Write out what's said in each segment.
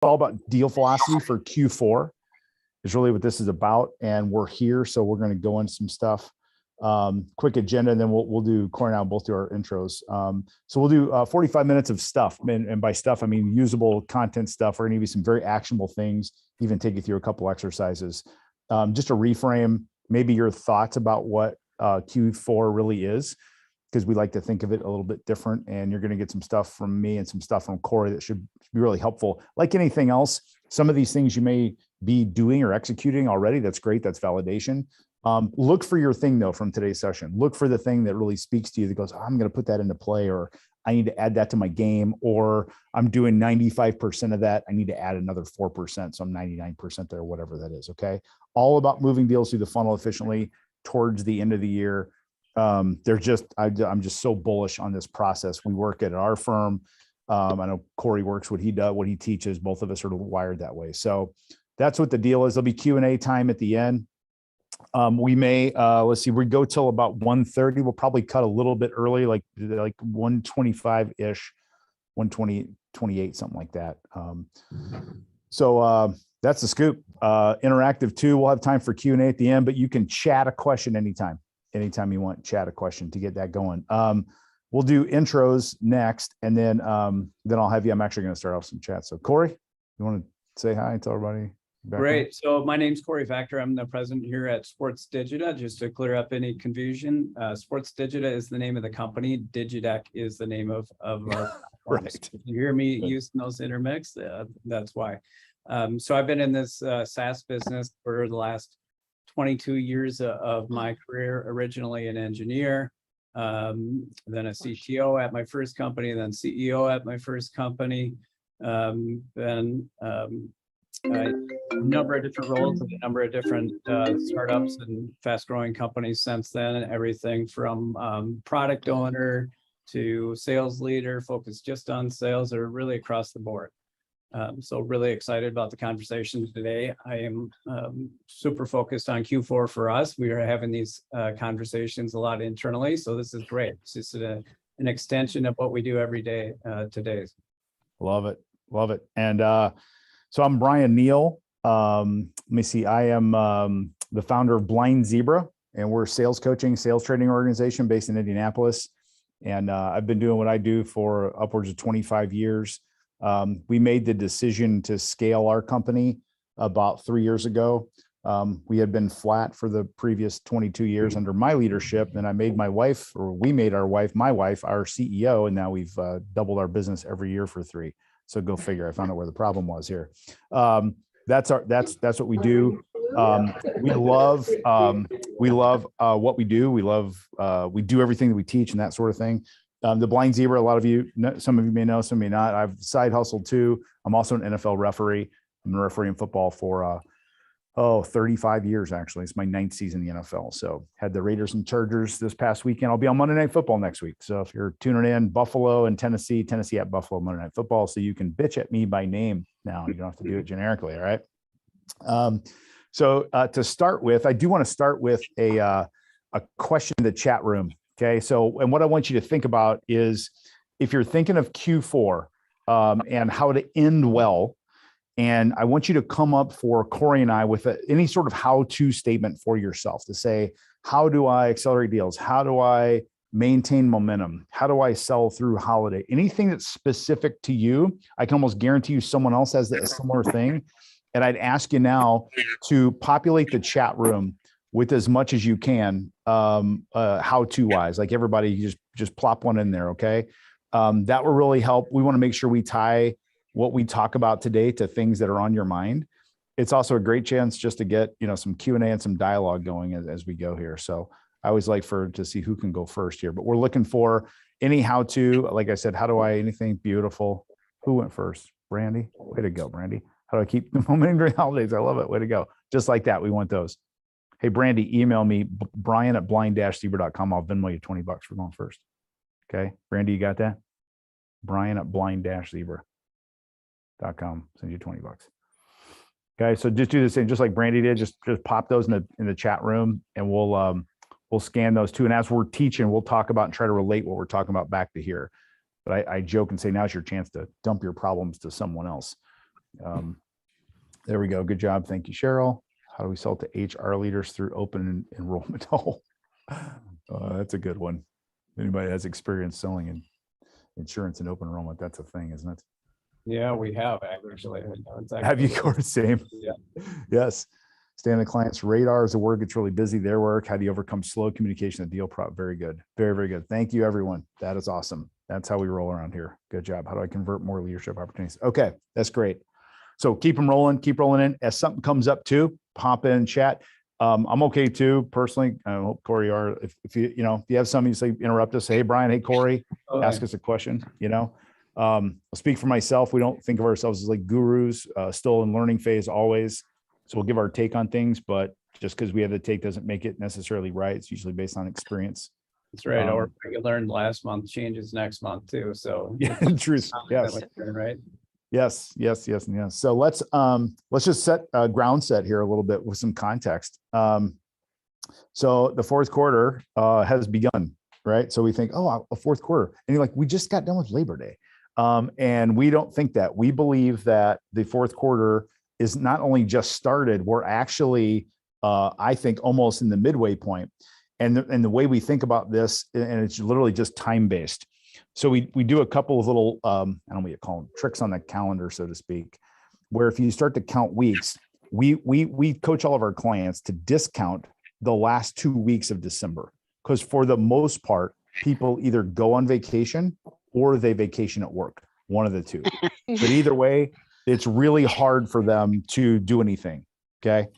all about deal philosophy for Q4 is really what this is about. And we're here. So we're going to go into some stuff, quick agenda, and then we'll do, Corey and I will both do our intros. So we'll do 45 minutes of stuff. And by stuff, I mean usable content stuff. We're going to give you some very actionable things, even take you through a couple exercises. Just to reframe maybe your thoughts about what Q4 really is, because we like to think of it a little bit different. And you're going to get some stuff from me and some stuff from Corey that should be really helpful. Like anything else, some of these things you may be doing or executing already. That's great. That's validation. Look for your thing though from today's session. Look for the thing that really speaks to you that goes, oh, I'm going to put that into play, or I need to add that to my game, or I'm doing 95% of that. I need to add another 4%. So I'm 99% there, whatever that is. Okay. All about moving deals through the funnel efficiently towards the end of the year. I'm just so bullish on this process. We work at our firm. I know Corey works what he does, what he teaches. Both of us are wired that way. So that's what the deal is. There'll be Q&A time at the end. We may, let's see, we go till about 1:30. We'll probably cut a little bit early, like 1:25 ish, 1:20, 28, something like that. So that's the scoop. Interactive too. We'll have time for Q&A at the end, but you can chat a question anytime you want, chat a question to get that going. We'll do intros next, and then I'll have you. I'm actually going to start off some chat. So Corey, you want to say hi and tell everybody? Great. So my name's Corey Factor. I'm the president here at Sports Digida. Just to clear up any confusion, Sports Digida is the name of the company. DIGIDECK is the name of our right. If you hear me using those intermix, that's why. So I've been in this SaaS business for the last 22 years of my career, originally an engineer, then a CTO at my first company, then CEO at my first company, then a number of different roles and a number of different startups and fast growing companies since then, everything from product owner to sales leader, focused just on sales, or really across the board. So really excited about the conversation today. I am super focused on Q4 for us. We are having these conversations a lot internally, so this is great. It's just an extension of what we do every day today. Love it. Love it. And so I'm Brian Neal. Let me see. I am the founder of Blind Zebra, and we're a sales coaching, sales training organization based in Indianapolis. And I've been doing what I do for upwards of 25 years. We made the decision to scale our company about 3 years ago. We had been flat for the previous 22 years under my leadership. And I made my wife, or we made my wife, our CEO. And now we've doubled our business every year for 3. So go figure. I found out where the problem was here. That's what we do. We love what we do. We do everything that we teach and that sort of thing. The Blind Zebra, a lot of you, some of you may know, some may not. I've side hustled too. I'm also an NFL referee. I'm a referee in football for 35 years, actually. It's my 9th season in the NFL. So had the Raiders and Chargers this past weekend. I'll be on Monday Night Football next week. So if you're tuning in, Buffalo and Tennessee at Buffalo, Monday Night Football. So you can bitch at me by name now. You don't have to do it generically. All right. So to start with, I do want to start with a question in the chat room. Okay. So, and what I want you to think about is if you're thinking of Q4 and how to end well, and I want you to come up for Corey and I with any sort of how-to statement for yourself to say, how do I accelerate deals? How do I maintain momentum? How do I sell through holiday? Anything that's specific to you, I can almost guarantee you someone else has a similar thing. And I'd ask you now to populate the chat room with as much as you can, how-to wise, like everybody just plop one in there. Okay. That will really help. We want to make sure we tie what we talk about today to things that are on your mind. It's also a great chance just to get, some Q&A and some dialogue going as we go here. So I always like to see who can go first here, but we're looking for any how-to, like I said, anything beautiful. Who went first? Brandy? Way to go, Brandy. How do I keep the momentum during holidays? I love it. Way to go. Just like that. We want those. Hey, Brandy, email me, brian@blind-zebra.com. I'll Venmo you $20 for going first. Okay. Brandy, you got that? brian@blind-zebra.com. Send you $20. Okay. So just do the same, just like Brandy did, just pop those in the chat room, and we'll scan those too. And as we're teaching, we'll talk about and try to relate what we're talking about back to here. But I joke and say, now's your chance to dump your problems to someone else. There we go. Good job. Thank you, Cheryl. How do we sell to HR leaders through open enrollment? Oh, that's a good one. Anybody has experience selling in insurance and open enrollment, that's a thing, isn't it? Yeah, we have actually. Have you, Corey? Same. Yeah. Yes. Stay on the client's radar as the work gets really busy. Their work. How do you overcome slow communication? The deal prop. Very good. Very, very good. Thank you, everyone. That is awesome. That's how we roll around here. Good job. How do I convert more leadership opportunities? Okay, that's great. So keep them rolling. Keep rolling in. As something comes up too, pop in and chat. I'm okay too, personally. I hope Corey you are. If you if you have something, you say interrupt us. Say, hey Brian, hey Corey, ask us a question. I'll speak for myself. We don't think of ourselves as like gurus. Still in learning phase always. So we'll give our take on things, but just because we have the take doesn't make it necessarily right. It's usually based on experience. That's right. Or what you learned last month changes next month too. So yeah, truth. Yes. Right. Yes. So let's just set a ground set here a little bit with some context. So the fourth quarter has begun, right? So we think, oh, a fourth quarter, and you're like, we just got done with Labor Day, and we don't think that. We believe that the fourth quarter is not only just started, we're actually, I think, almost in the midway point. And the way we think about this, and it's literally just time-based. So we do a couple of little, I don't know what you call them, tricks on the calendar, so to speak, where if you start to count weeks, we coach all of our clients to discount the last 2 weeks of December, because for the most part, people either go on vacation or they vacation at work, one of the two. But either way, it's really hard for them to do anything. Okay.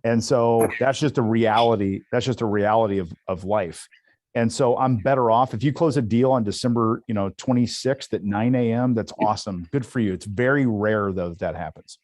And so that's just a reality. That's just a reality of life. And so I'm better off if you close a deal on December, 26th at 9 a.m. That's awesome. Good for you. It's very rare though that happens.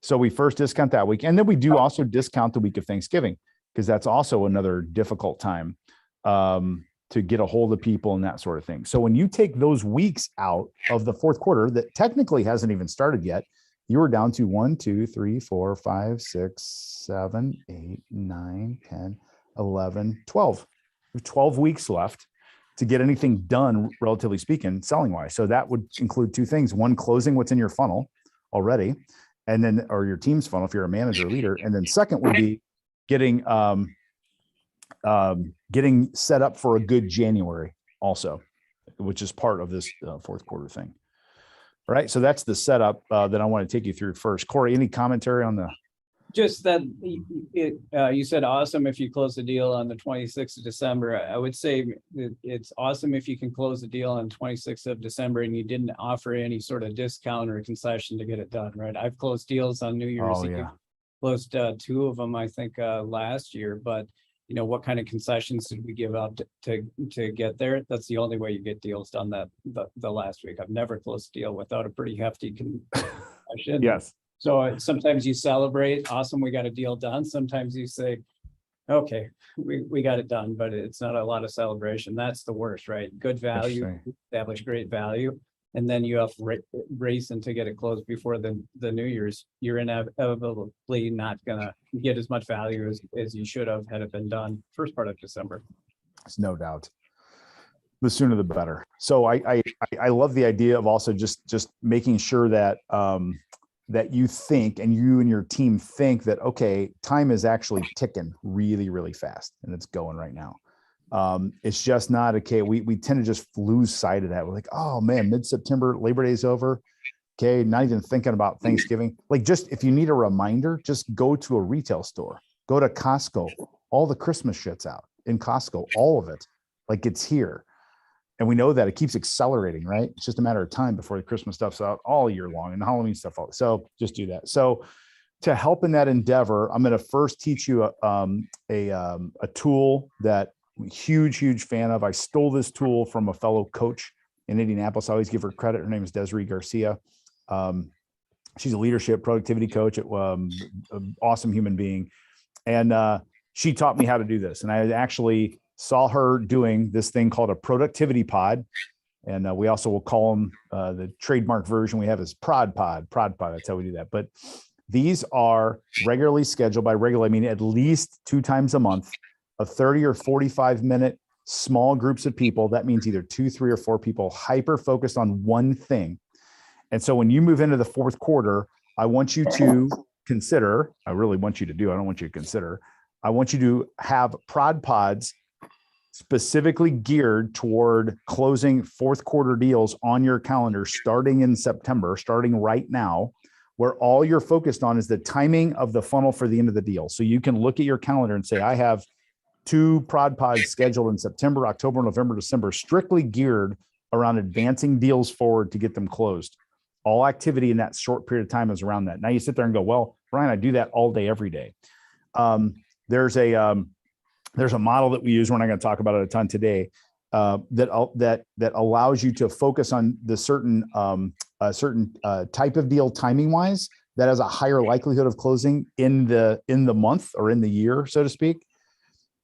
So we first discount that week. And then we do also discount the week of Thanksgiving, because that's also another difficult time to get a hold of people and that sort of thing. So when you take those weeks out of the fourth quarter that technically hasn't even started yet, you were down to 1, 2, 3, 4, 5, 6, 7, 8, 9, 10, 11, 12. You have 12 weeks left to get anything done, relatively speaking, selling wise. So that would include two things. One, closing what's in your funnel already, and then, or your team's funnel if you're a manager or leader. And then second would be getting set up for a good January also, which is part of this fourth quarter thing. All right. So that's the setup that I want to take you through first. Corey, any commentary on the? Just that you said awesome if you close the deal on the 26th of December. I would say it's awesome if you can close the deal on 26th of December and you didn't offer any sort of discount or concession to get it done, right? I've closed deals on New Year's Eve. Yeah. Closed 2 of them, I think, last year. But what kind of concessions did we give out to get there? That's the only way you get deals done the last week. I've never closed a deal without a pretty hefty concession. Yes. So sometimes you celebrate, awesome, we got a deal done. Sometimes you say, okay, we got it done, but it's not a lot of celebration. That's the worst, right? Good value, establish great value. And then you have racing to get it closed before the New Year's. You're inevitably not gonna get as much value as you should have had it been done first part of December. There's no doubt. The sooner the better. So I love the idea of also just making sure that that you think, and you and your team think that, okay, time is actually ticking really, really fast, and it's going right now. It's just not okay. We tend to just lose sight of that. We're like, oh man, mid-September, Labor Day's over. Okay. Not even thinking about Thanksgiving. Like, just, if you need a reminder, just go to a retail store, go to Costco, all the Christmas shit's out in Costco, all of it. Like, it's here. And we know that it keeps accelerating, right? It's just a matter of time before the Christmas stuff's out all year long and the Halloween stuff. So just do that. So to help in that endeavor, I'm going to first teach you a tool that I'm a huge fan of. I stole this tool from a fellow coach in Indianapolis. I always give her credit. Her name is Desiree Garcia. She's a leadership productivity coach, an awesome human being. And she taught me how to do this. And I actually saw her doing this thing called a productivity pod. And we also will call them, the trademark version we have is prod pod. That's how we do that. But these are regularly scheduled. By regular, I mean at least 2 times a month, of 30 or 45 minute small groups of people. That means either 2, 3, or 4 people hyper focused on one thing. And so when you move into the fourth quarter, I want you to consider, I really want you to do, I don't want you to consider, I want you to have prod pods specifically geared toward closing fourth quarter deals on your calendar starting in September, starting right now, where all you're focused on is the timing of the funnel for the end of the deal. So you can look at your calendar and say, I have 2 prod pods scheduled in September, October, November, December, strictly geared around advancing deals forward to get them closed. All activity in that short period of time is around that. Now you sit there and go, well, Brian, I do that all day, every day. There's a model that we use. We're not going to talk about it a ton today. That allows you to focus on the certain type of deal timing wise that has a higher likelihood of closing in the month or in the year, so to speak.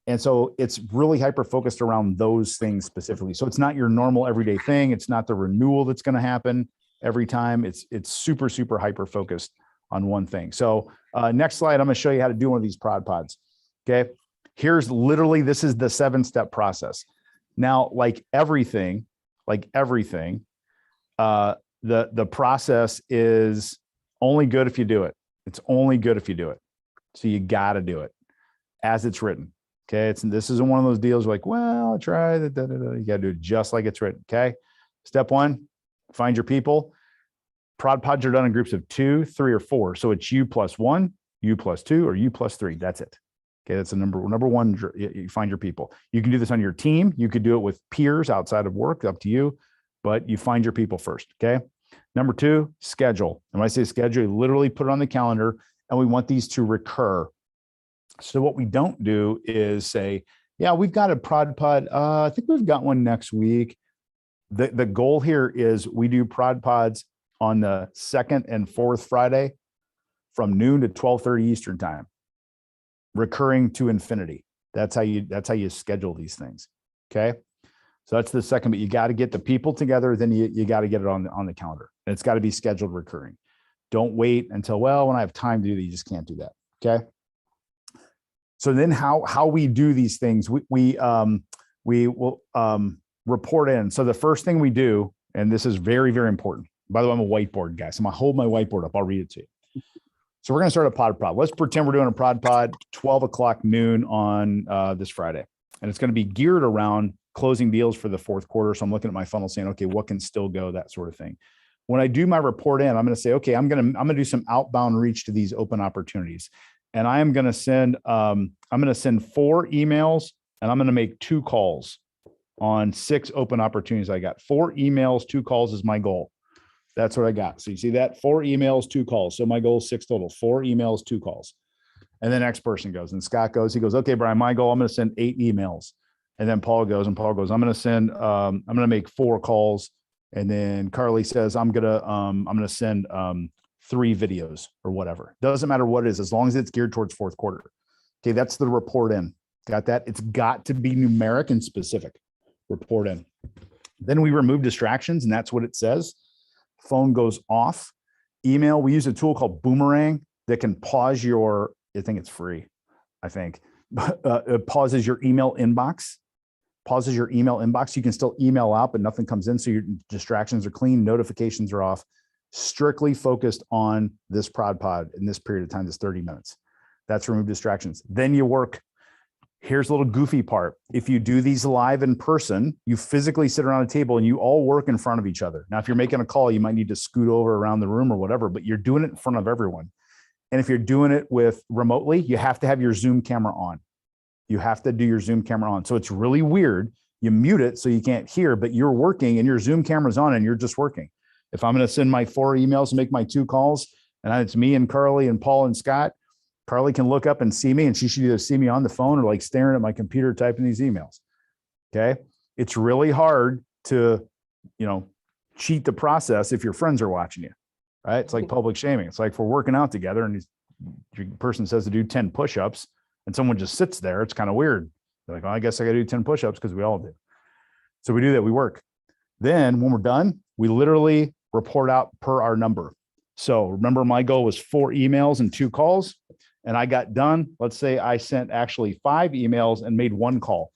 And so it's really hyper focused around those things specifically. So it's not your normal everyday thing. It's not the renewal that's going to happen every time. It's super, super hyper focused on one thing. So next slide, I'm going to show you how to do one of these prod pods. Okay. Here's literally, this is the 7-step process. Now, like everything, the process is only good if you do it. It's only good if you do it. So you got to do it as it's written. Okay. This isn't one of those deals like, well, I tried it. You got to do it just like it's written. Okay. Step 1, find your people. Prod pods are done in groups of 2, 3, or 4. So it's you plus 1, you plus 2, or you plus 3. That's it. Okay, that's the number 1. You find your people. You can do this on your team. You could do it with peers outside of work, up to you, but you find your people first. Okay. Number 2, schedule. And when I say schedule, you literally put it on the calendar, and we want these to recur. So what we don't do is say, yeah, we've got a prod pod. I think we've got one next week. The goal here is we do prod pods on the 2nd and 4th Friday from noon to 12:30 Eastern time, recurring to infinity. That's how you schedule these things. Okay. So that's the second, but you got to get the people together. Then you got to get it on the calendar, and it's got to be scheduled recurring. Don't wait until, well, when I have time to do that. You just can't do that. Okay. So then how we do these things, we will report in. So the first thing we do, and this is very, very important. By the way, I'm a whiteboard guy. So I'm going to hold my whiteboard up. I'll read it to you. So we're going to start a prod. Let's pretend we're doing a prod 12 o'clock noon on this Friday. And it's going to be geared around closing deals for the fourth quarter. So I'm looking at my funnel saying, okay, what can still go, that sort of thing. When I do my report in, I'm going to say, okay, I'm going to do some outbound reach to these open opportunities. And I am going to send, 4 emails, and I'm going to make 2 calls on 6 open opportunities. I got 4 emails, 2 calls is my goal. That's what I got. So you see that 4 emails, 2 calls. So my goal is 6 total, 4 emails, 2 calls. And the next person goes, and Scott goes, he goes, okay, Brian, my goal, I'm going to send 8 emails. And then Paul goes, I'm going to make 4 calls. And then Carly says, I'm going to send 3 videos or whatever. Doesn't matter what it is, as long as it's geared towards fourth quarter. Okay. That's the report in. Got that? It's got to be numeric and specific. Report in. Then we remove distractions, and that's what it says. Phone goes off. Email, we use a tool called Boomerang that can pause your, I think it's free, it pauses your email inbox. You can still email out, but nothing comes in. So your distractions are clean. Notifications are off. Strictly focused on this prod pod in this period of time, this 30 minutes. That's remove distractions. Then you work. Here's a little goofy part. If you do these live in person, you physically sit around a table and you all work in front of each other. Now, if you're making a call, you might need to scoot over around the room or whatever, but you're doing it in front of everyone. And if you're doing it with remotely, you have to have your Zoom camera on. You have to do your Zoom camera on. So it's really weird. You mute it so you can't hear, but you're working and your Zoom camera's on and you're just working. If I'm going to send my 4 emails and make my 2 calls, and it's me and Carly and Paul and Scott, Carly can look up and see me, and she should either see me on the phone or like staring at my computer typing these emails. Okay. It's really hard to, cheat the process if your friends are watching you, right? It's like public shaming. It's like if we're working out together and your person says to do 10 push-ups and someone just sits there. It's kind of weird. They're like, well, I guess I got to do 10 push-ups because we all do. So we do that. We work. Then when we're done, we literally report out per our number. So remember, my goal was 4 emails and 2 calls, and I got done. Let's say I sent actually 5 emails and made 1 call.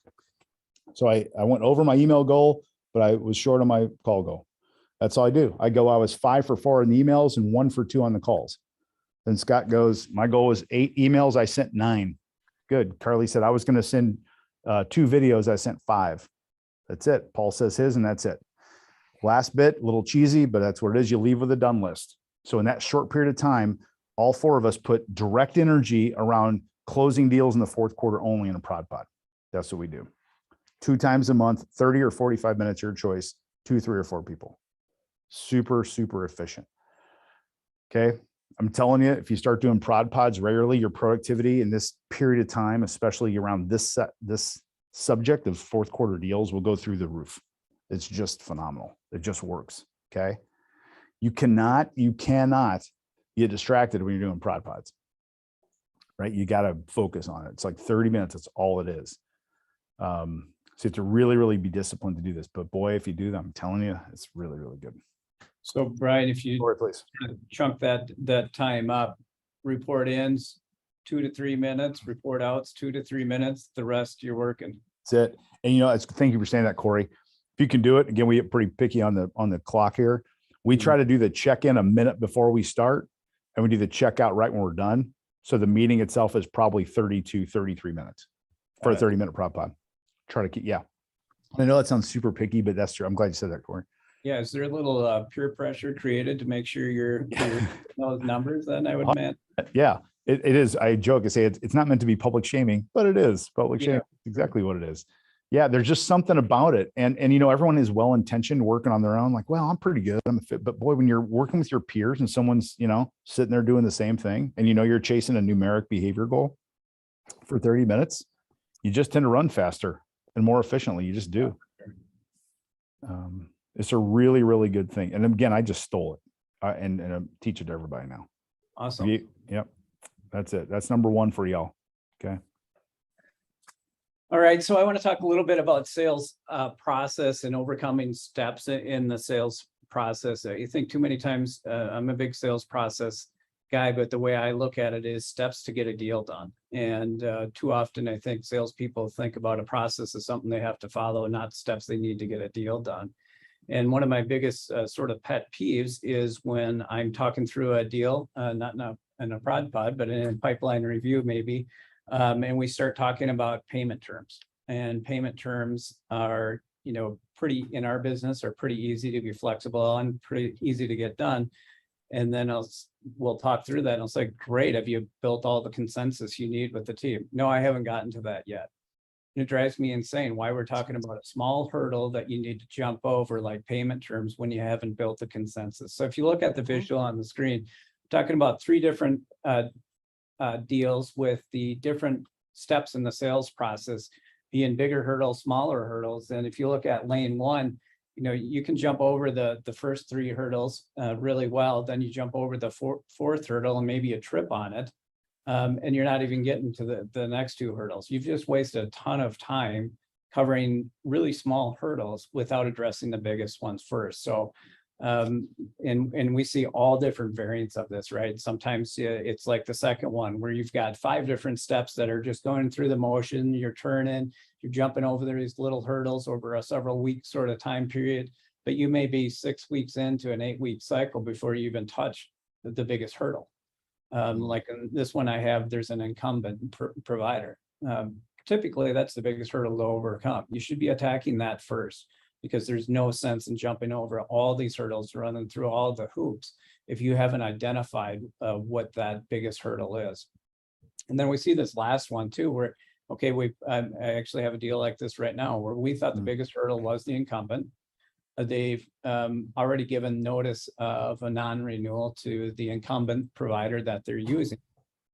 So I went over my email goal, but I was short on my call goal. That's all I do. I was 5 for 4 in the emails and 1 for 2 on the calls. Then Scott goes, my goal was 8 emails. I sent 9. Good. Carly said I was going to send 2 videos. I sent 5. That's it. Paul says his, and that's it. Last bit, a little cheesy, but that's what it is. You leave with a done list. So in that short period of time, all 4 of us put direct energy around closing deals in the fourth quarter only in a prod pod. That's what we do. 2 times a month, 30 or 45 minutes, your choice, 2, 3, or 4 people. Super, super efficient. Okay. I'm telling you, if you start doing prod pods regularly, your productivity in this period of time, especially around this subject of fourth quarter deals, will go through the roof. It's just phenomenal. It just works. Okay. You cannot get distracted when you're doing prod pods, right? You got to focus on it. It's like 30 minutes. That's all it is. So you have to really, really be disciplined to do this. But boy, if you do that, I'm telling you, it's really, really good. So Brian, if you Sorry, please. chunk that time up, report ins 2 to 3 minutes, report outs 2 to 3 minutes, the rest you're working. That's it. And you know, thank you for saying that, Corey. If you can do it, again, we get pretty picky on the clock here. We try to do the check-in a minute before we start, and we do the checkout right when we're done. So the meeting itself is probably 30 to 33 minutes for a 30-minute prod pod. Try to keep, yeah. I know that sounds super picky, but that's true. I'm glad you said that, Corey. Yeah, is there a little peer pressure created to make sure you're those numbers then, I would imagine? Yeah, it is. I joke and say it's not meant to be public shaming, but it is public shaming. It's exactly what it is. Yeah, there's just something about it. And you know, everyone is well-intentioned working on their own. Like, well, I'm pretty good. I'm a fit. But boy, when you're working with your peers and someone's, you know, sitting there doing the same thing, and you know, you're chasing a numeric behavior goal for 30 minutes, you just tend to run faster and more efficiently. You just do. It's a really, really good thing. And again, I just stole it and I teach it to everybody now. Awesome. Yep. That's it. That's number 1 for y'all. Okay. All right. So I want to talk a little bit about sales process and overcoming steps in the sales process. I think too many times I'm a big sales process guy, but the way I look at it is steps to get a deal done. And too often I think salespeople think about a process as something they have to follow, not steps they need to get a deal done. And one of my biggest sort of pet peeves is when I'm talking through a deal, not in a prod pod, but in a pipeline review maybe, and we start talking about payment terms. And payment terms are, you know, pretty, in our business, are pretty easy to be flexible on, pretty easy to get done. And then we'll talk through that. And I'll say, great, have you built all the consensus you need with the team? No, I haven't gotten to that yet. It drives me insane why we're talking about a small hurdle that you need to jump over, like payment terms, when you haven't built the consensus. So if you look at the visual on the screen, I'm talking about 3 different deals with the different steps in the sales process, being bigger hurdles, smaller hurdles. And if you look at lane 1, you know, you can jump over the first 3 hurdles really well. Then you jump over the fourth hurdle and maybe a trip on it. And you're not even getting to the next 2 hurdles. You've just wasted a ton of time covering really small hurdles without addressing the biggest ones first. So, and we see all different variants of this, right? Sometimes it's like the second one where you've got 5 different steps that are just going through the motion. You're turning, you're jumping over these little hurdles over a several week sort of time period, but you may be 6 weeks into an 8-week cycle before you even touch the biggest hurdle. Like in this one I have, there's an incumbent provider. Typically, that's the biggest hurdle to overcome. You should be attacking that first, because there's no sense in jumping over all these hurdles, running through all the hoops, if you haven't identified what that biggest hurdle is. And then we see this last one too, where, okay, I actually have a deal like this right now, where we thought the biggest hurdle was the incumbent. They've already given notice of a non-renewal to the incumbent provider that they're using.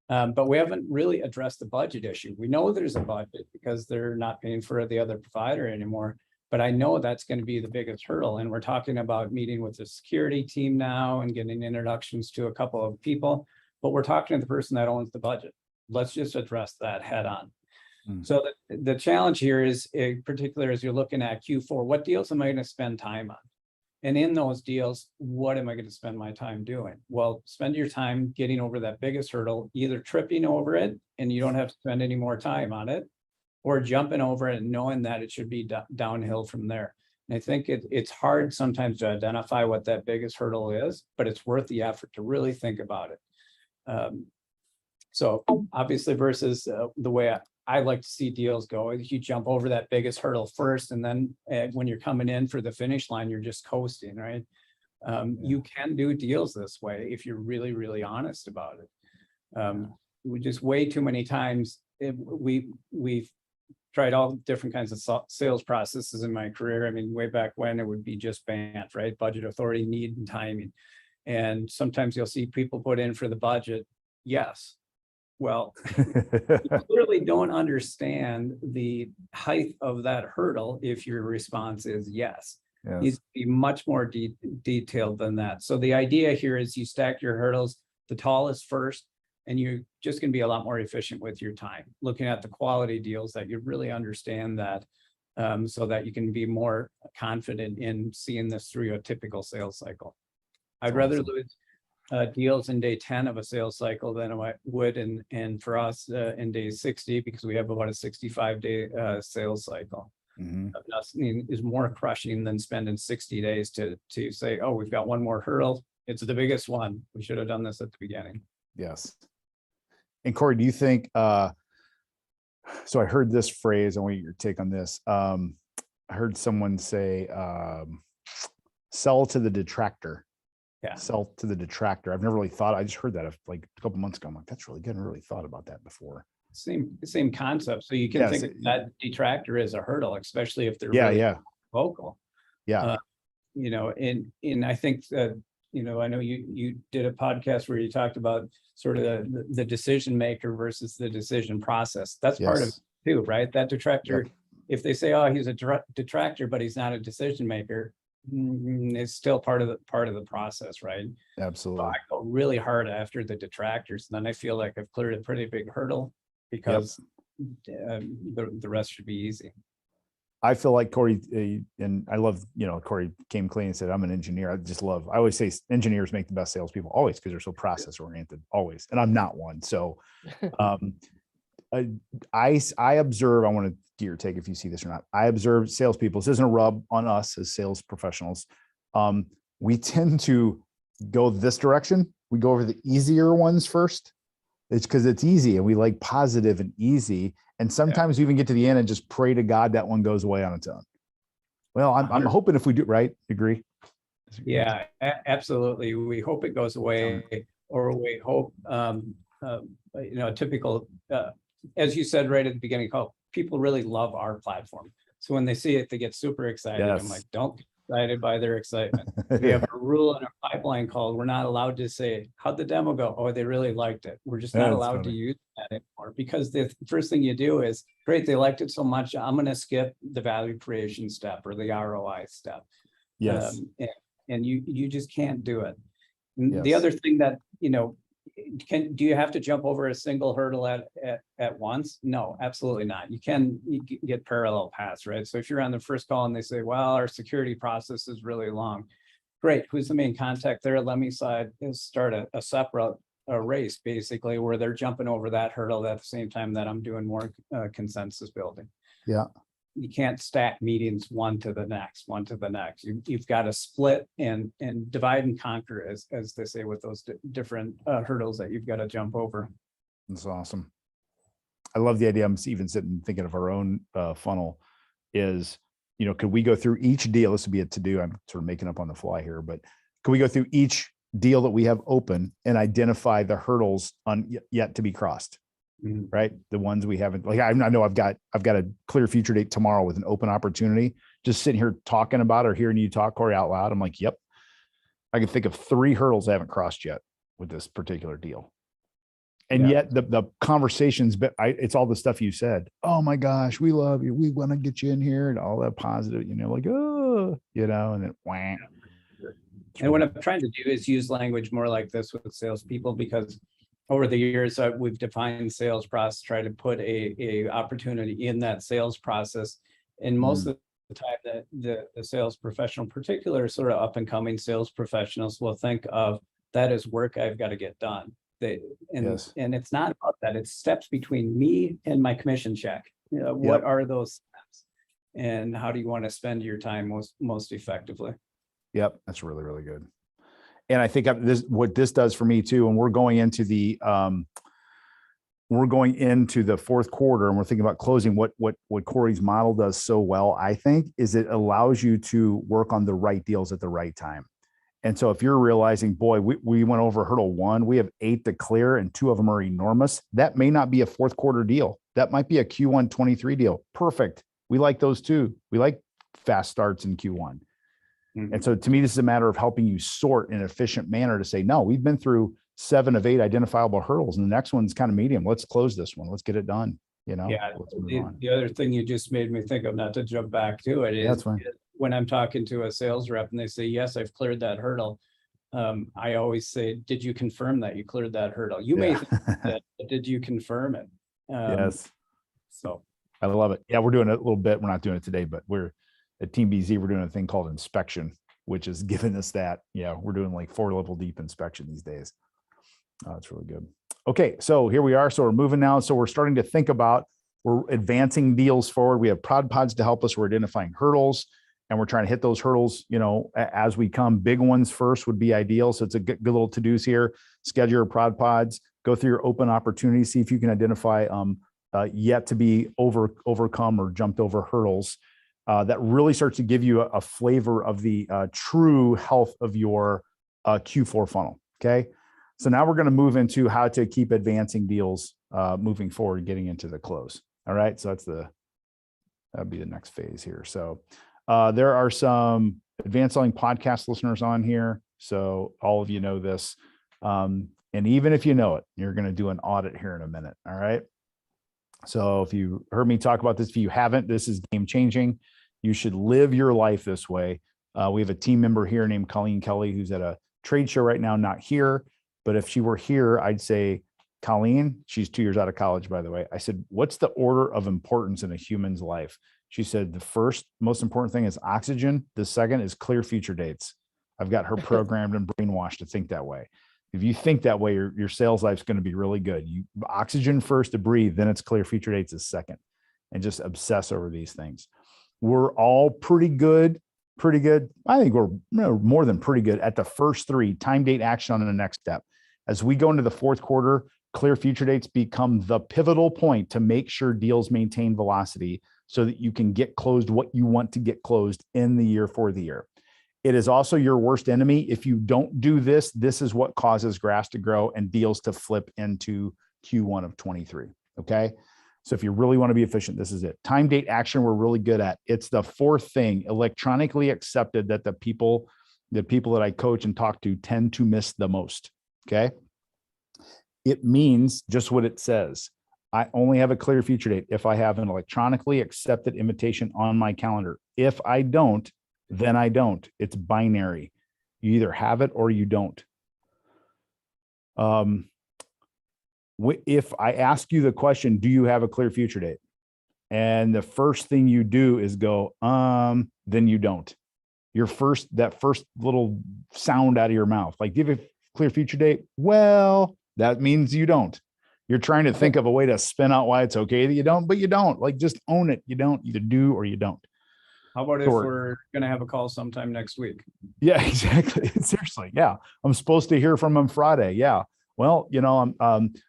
But we haven't really addressed the budget issue. We know there's a budget because they're not paying for the other provider anymore. But I know that's going to be the biggest hurdle. And we're talking about meeting with the security team now and getting introductions to a couple of people. But we're talking to the person that owns the budget. Let's just address that head on. So the challenge here is, in particular, as you're looking at Q4, what deals am I going to spend time on? And in those deals, what am I going to spend my time doing? Well, spend your time getting over that biggest hurdle, either tripping over it and you don't have to spend any more time on it, or jumping over it and knowing that it should be downhill from there. And I think it's hard sometimes to identify what that biggest hurdle is, but it's worth the effort to really think about it. So obviously versus the way I like to see deals go, is you jump over that biggest hurdle first, and then when you're coming in for the finish line, you're just coasting, right? You can do deals this way if you're really, really honest about it. We just way too many times we've tried all different kinds of sales processes in my career. I mean, way back when it would be just BANT, right? Budget, authority, need, and timing. And sometimes you'll see people put in for the budget. Yes. Well, you clearly don't understand the height of that hurdle if your response is yes. Yes. Needs to be much more detailed than that. So the idea here is you stack your hurdles, the tallest first, and you're just going to be a lot more efficient with your time, looking at the quality deals that you really understand that, so that you can be more confident in seeing this through a typical sales cycle. I'd rather lose deals in day 10 of a sales cycle than I would and for us in day 60, because we have about a 65-day sales cycle. Nothing is more crushing than spending 60 days to say, oh, we've got one more hurdle. It's the biggest one. We should have done this at the beginning. Yes. And Corey, do you think, so I heard this phrase, I want your take on this. I heard someone say, sell to the detractor. Yeah. Sell to the detractor. I've never really thought, I just heard that like a couple months ago. I'm like, that's really good. I never really thought about that before. Same concept. So you can think of that detractor as a hurdle, especially if they're really vocal. Yeah. You know, and I think that, you know, I know you did a podcast where you talked about sort of the decision maker versus the decision process. That's part of it too, right? That detractor, if they say, oh, he's a detractor, but he's not a decision maker, it's still part of the process, right? Absolutely. So I go really hard after the detractors, and then I feel like I've cleared a pretty big hurdle because the rest should be easy. I feel like Corey, and I love, you know, Corey came clean and said, I'm an engineer. I always say engineers make the best salespeople, always, because they're so process oriented, always. And I'm not one. So I observe, I want to get your take if you see this or not. I observe salespeople. This isn't a rub on us as sales professionals. We tend to go this direction. We go over the easier ones first. It's because it's easy and we like positive and easy. And sometimes we even get to the end and just pray to God that one goes away on its own. Well, I'm hoping if we do, right? Agree? Yeah, absolutely. We hope it goes away, or we hope, you know, a typical, as you said right at the beginning, people really love our platform. So when they see it, they get super excited. I'm like, don't get excited by their excitement. We have a rule in our pipeline called, we're not allowed to say, how'd the demo go? Oh, they really liked it. We're just not allowed to use that anymore, because the first thing you do is, great, they liked it so much, I'm going to skip the value creation step or the ROI step. Yes. And you just can't do it. The other thing that, you know, do you have to jump over a single hurdle at once? No, absolutely not. You get parallel paths, right? So if you're on the first call and they say, well, our security process is really long. Great, who's the main contact there? Let me start a separate race, basically, where they're jumping over that hurdle at the same time that I'm doing more consensus building. Yeah. You can't stack meetings one to the next. You've got to split and divide and conquer, as they say, with those different hurdles that you've got to jump over. That's awesome. I love the idea. I'm even sitting thinking of our own funnel is, you know, could we go through each deal? This would be a to-do. I'm sort of making up on the fly here, but could we go through each deal that we have open and identify the hurdles on yet to be crossed? Right, the ones we haven't, like, I know I've got a clear future date tomorrow with an open opportunity. Just sitting here talking about or hearing you talk, Corey, out loud, I'm like, yep, I can think of 3 hurdles I haven't crossed yet with this particular deal. And yet the conversations, but it's all the stuff you said. Oh my gosh, we love you, we want to get you in here, and all that positive, you know, like, oh, you know, and then wham. And what I'm trying to do is use language more like this with salespeople, because over the years, we've defined sales process, try to put a opportunity in that sales process. And most of the time that the sales professional, in particular, sort of up and coming sales professionals, will think of that as work I've got to get done. And it's not about that. It's steps between me and my commission check. You know, what are those steps? And how do you want to spend your time most effectively? Yep, that's really, really good. And I think what this does for me too, and we're going into the fourth quarter and we're thinking about closing, what Corey's model does so well, I think, is it allows you to work on the right deals at the right time. And so if you're realizing, boy, we went over hurdle 1, we have 8 to clear and 2 of them are enormous. That may not be a fourth quarter deal. That might be a Q1 23 deal. Perfect. We like those too. We like fast starts in Q1. Mm-hmm. And so to me, this is a matter of helping you sort in an efficient manner to say, no, we've been through 7 of 8 identifiable hurdles and the next one's kind of medium. Let's close this one. Let's get it done. Yeah. The other thing you just made me think of, not to jump back to it, is when I'm talking to a sales rep and they say, yes, I've cleared that hurdle. I always say, did you confirm that you cleared that hurdle? You may think that, but did you confirm it? Yes. So I love it. Yeah, we're doing it a little bit. We're not doing it today, but we're at Team BZ, we're doing a thing called inspection, which is giving us that. Yeah, we're doing like 4-level deep inspection these days. It's really good. Okay, so here we are. So we're moving now. So we're starting to think about, we're advancing deals forward. We have prod pods to help us. We're identifying hurdles and we're trying to hit those hurdles, as we come. Big ones first would be ideal. So it's a good little to-dos here. Schedule your prod pods, go through your open opportunities, see if you can identify yet to be overcome or jumped over hurdles. That really starts to give you a flavor of the true health of your Q4 funnel. Okay. So now we're going to move into how to keep advancing deals moving forward, getting into the close. All right. So that'd be the next phase here. So there are some advanced selling podcast listeners on here. So all of you know this. And even if you know it, you're going to do an audit here in a minute. All right. So if you heard me talk about this, if you haven't, this is game changing. You should live your life this way. We have a team member here named Colleen Kelly, who's at a trade show right now, not here. But if she were here, I'd say, Colleen, she's 2 years out of college, by the way. I said, what's the order of importance in a human's life? She said, the first most important thing is oxygen. The second is clear future dates. I've got her programmed and brainwashed to think that way. If you think that way, your sales life's going to be really good. You oxygen first to breathe, then it's clear future dates is second, and just obsess over these things. We're all pretty good. I think we're more than pretty good at the first 3: time, date, action on the next step. As we go into the fourth quarter, clear future dates become the pivotal point to make sure deals maintain velocity so that you can get closed what you want to get closed in the year for the year. It is also your worst enemy. If you don't do this, this is what causes grass to grow and deals to flip into Q1 of 23. Okay. So if you really want to be efficient, this is it. Time, date, action, we're really good at. It's the fourth thing, electronically accepted, that the people that I coach and talk to tend to miss the most. Okay. It means just what it says. I only have a clear future date if I have an electronically accepted invitation on my calendar. If I don't, then I don't. It's binary. You either have it or you don't. If I ask you the question, do you have a clear future date? And the first thing you do is go, then you don't. That first little sound out of your mouth, like, do you have a clear future date? Well, that means you don't. You're trying to think of a way to spin out why it's okay that you don't, but you don't. Like, just own it. You don't. Either do or you don't. How about if we're going to have a call sometime next week? Yeah, exactly. Seriously. Yeah. I'm supposed to hear from him Friday. Yeah. Well,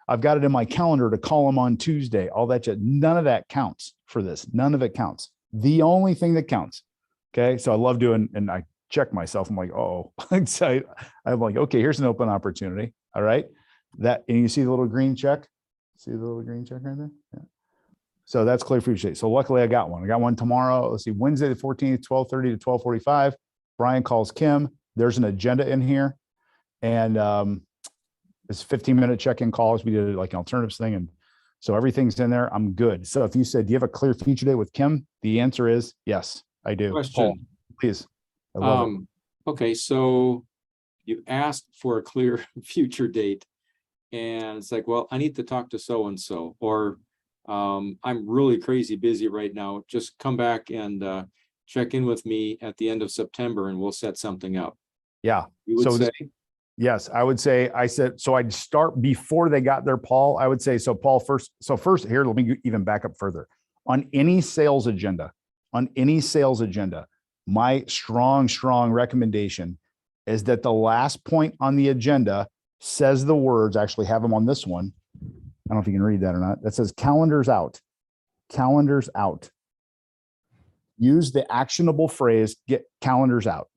I've got it in my calendar to call him on Tuesday. All that. None of that counts for this. None of it counts. The only thing that counts. Okay. So I love doing, and I check myself. I'm like, oh, so I'm like, okay, here's an open opportunity. All right. And you see the little green check? See the little green check right there? Yeah. So that's clear future date. So luckily I got one. I got one tomorrow. Let's see, Wednesday the 14th, 12:30 to 12:45. Brian calls Kim. There's an agenda in here. And it's 15-minute check-in calls. We did like an alternatives thing. And so everything's in there. I'm good. So if you said, do you have a clear future date with Kim? The answer is yes, I do. Question. Paul, please. I love it. Okay. So you asked for a clear future date and it's like, well, I need to talk to so-and-so, or I'm really crazy busy right now. Just come back and check in with me at the end of September and we'll set something up. Yeah. You would say? Yes, I would say, so I'd start before they got there, Paul. I would say, so Paul, first here, let me even back up further. On any sales agenda, my strong recommendation is that the last point on the agenda says the words, actually have them on this one. I don't know if you can read that or not. That says calendars out, calendars out. Use the actionable phrase, get calendars out.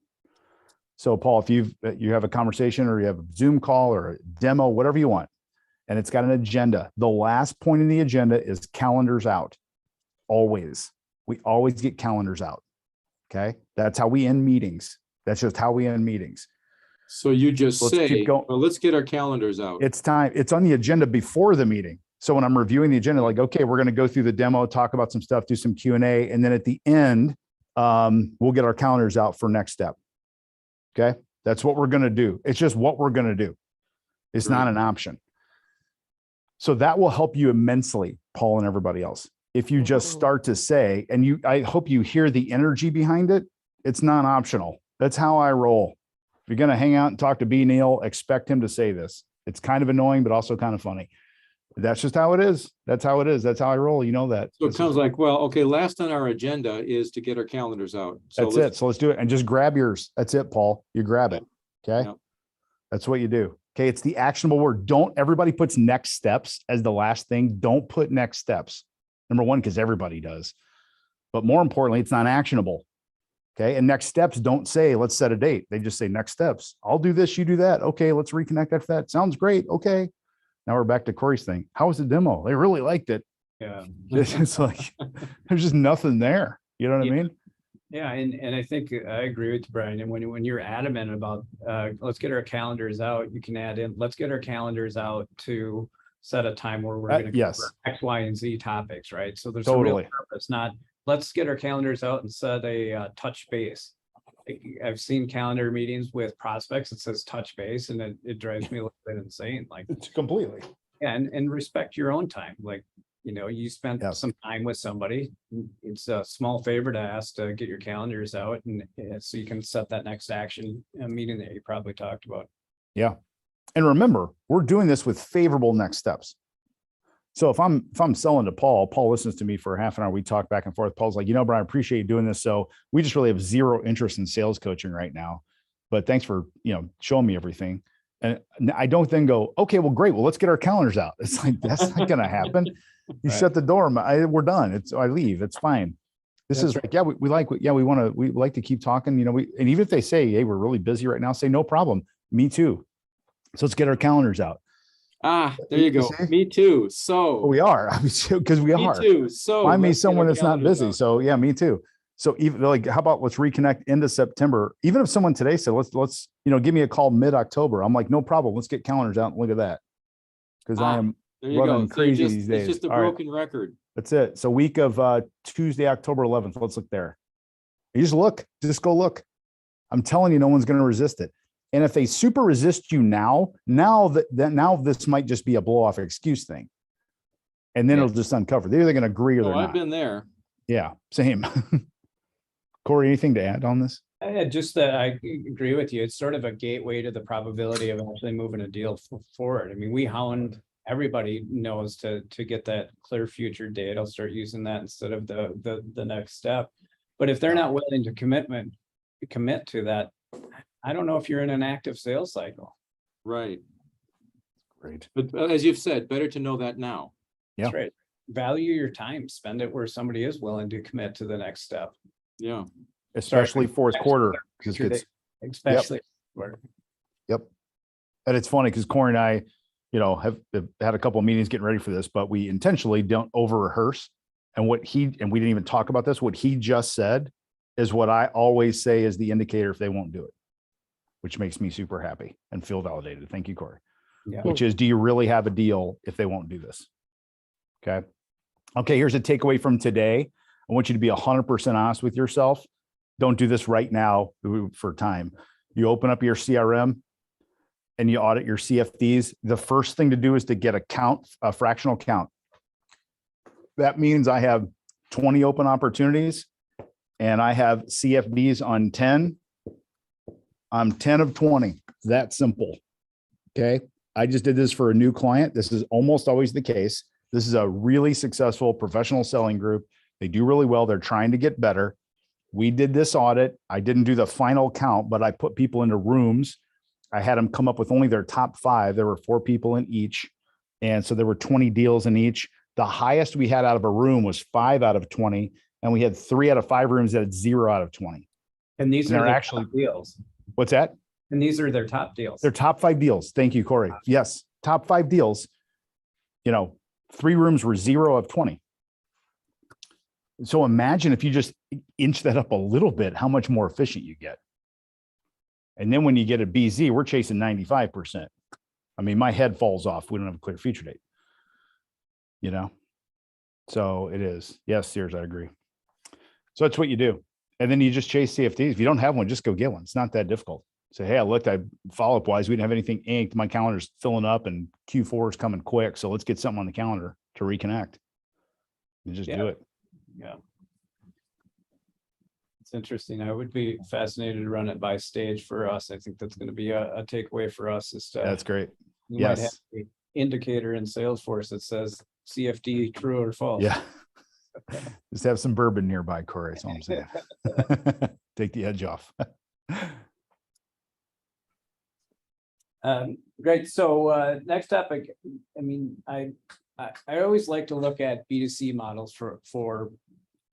So Paul, if you have a conversation or you have a Zoom call or a demo, whatever you want, and it's got an agenda, the last point in the agenda is calendars out. Always. We always get calendars out. Okay. That's how we end meetings. That's just how we end meetings. So you just Let's say, keep going. well, let's get our calendars out. It's time. It's on the agenda before the meeting. So when I'm reviewing the agenda, like, okay, we're going to go through the demo, talk about some stuff, do some Q&A. And then at the end, we'll get our calendars out for next step. Okay. That's what we're going to do. It's just what we're going to do. It's not an option. So that will help you immensely, Paul and everybody else. If you just start to say, and I hope you hear the energy behind it, it's non-optional. That's how I roll. If you're going to hang out and talk to B. Neil, expect him to say this. It's kind of annoying, but also kind of funny. That's just how it is. That's how it is. That's how I roll. You know that. So it sounds like, well, okay, last on our agenda is to get our calendars out. So That's it. So let's do it. And just grab yours. That's it, Paul. You grab it. Okay. Yeah. That's what you do. Okay. It's the actionable word. Don't, everybody puts next steps as the last thing. Don't put next steps. Number one, because everybody does. But more importantly, it's not actionable. Okay. And next steps don't say, let's set a date. They just say next steps. I'll do this. You do that. Okay. Let's reconnect after that. Sounds great. Okay. Now we're back to Corey's thing. How was the demo? They really liked it. Yeah. It's like, there's just nothing there. You know what I mean? Yeah, and I think I agree with Brian. And when you're adamant about let's get our calendars out, you can add in, let's get our calendars out to set a time where we're going to yes. cover X, Y, and Z topics, right? So there's Totally. a real purpose, not let's get our calendars out and set a touch base. I've seen calendar meetings with prospects that says touch base, and it drives me a little bit insane. Like, It's completely. yeah, and respect your own time. Like, you know, you spent Yes. some time with somebody. It's a small favor to ask to get your calendars out, and so you can set that next action meeting that you probably talked about. Yeah. And remember, we're doing this with favorable next steps. So if I'm selling to Paul listens to me for half an hour. We talk back and forth. Paul's like, you know, Brian, I appreciate you doing this. So we just really have zero interest in sales coaching right now, but thanks for, showing me everything. And I don't then go, okay, well, great. Well, let's get our calendars out. It's like, that's not going to happen. You Right. shut the door. We're done. I leave. It's fine. This That's is like, we like to keep talking, and even if they say, hey, we're really busy right now, say no problem. Me too. So let's get our calendars out. Ah, there you go. See? Me too. So We are, because we me are. too. So Find me let's get our someone that's not calendars busy. out. So yeah, me too. So even like, how about let's reconnect into September? Even if someone today said, let's, give me a call mid-October. I'm like, no problem. Let's get calendars out and look at that. Because I am There you go. running So you're crazy just, these days. it's just a All right. broken record. That's it. So week of Tuesday, October 11th. Let's look there. You just go look. I'm telling you, no one's going to resist it. And if they super resist you now this might just be a blow off excuse thing. And then Yeah. it'll just uncover. They're either going to agree or they're Oh, I've not. been there. Yeah, same. Corey, anything to add on this? Just that I agree with you. It's sort of a gateway to the probability of actually moving a deal forward. I mean, we hound, everybody knows to get that clear future date. I'll start using that instead of the next step. But if they're not willing to commit to that, I don't know if you're in an active sales cycle. Right. Great. But as you've said, better to know that now. That's right. Value your time, spend it where somebody is willing to commit to the next step. Yeah. Especially fourth quarter. Because Future it's, date, especially. where- yep. And it's funny because Corey and I, have had a couple of meetings getting ready for this, but we intentionally don't over rehearse. And we didn't even talk about this. What he just said is what I always say is the indicator if they won't do it, which makes me super happy and feel validated. Thank you, Corey. Yeah. Which is, do you really have a deal if they won't do this? Okay. Okay. Here's a takeaway from today. I want you to be 100% honest with yourself. Don't do this right now for time. You open up your CRM and you audit your CFDs. The first thing to do is to get a fractional count. That means I have 20 open opportunities and I have CFDs on 10. I'm 10 of 20. That simple. Okay. I just did this for a new client. This is almost always the case. This is a really successful professional selling group. They do really well. They're trying to get better. we did this audit. I didn't do the final count, but I put people into rooms. I had them come up with only their top 5. There were 4 people in each. And so there were 20 deals in each. The highest we had out of a room was 5 out of 20. And we had 3 out of 5 rooms that had 0 out of 20. And these And are they're their actually top deals. What's that? And these are their top deals. They're top 5 deals. Thank you, Corey. Yes. Top 5 deals. 3 rooms were 0 of 20. So imagine if you just inch that up a little bit, how much more efficient you get. And then when you get a BZ, we're chasing 95%. I mean, my head falls off. We don't have a clear feature date. So it is. Yes, Sears, I agree. So that's what you do. And then you just chase CFDs. If you don't have one, just go get one. It's not that difficult. Say, hey, I looked, follow-up wise, we didn't have anything inked. My calendar's filling up and Q4 is coming quick. So let's get something on the calendar to reconnect. And just do it. Yeah. It's interesting. I would be fascinated to run it by stage for us. I think that's going to be a takeaway for us. Is to, That's great. you might have Yes. an indicator in Salesforce that says CFD true or false. Yeah. Just have some bourbon nearby, Corey. That's all I'm saying. Take the edge off. Great. So next topic. I mean, I always like to look at B2C models for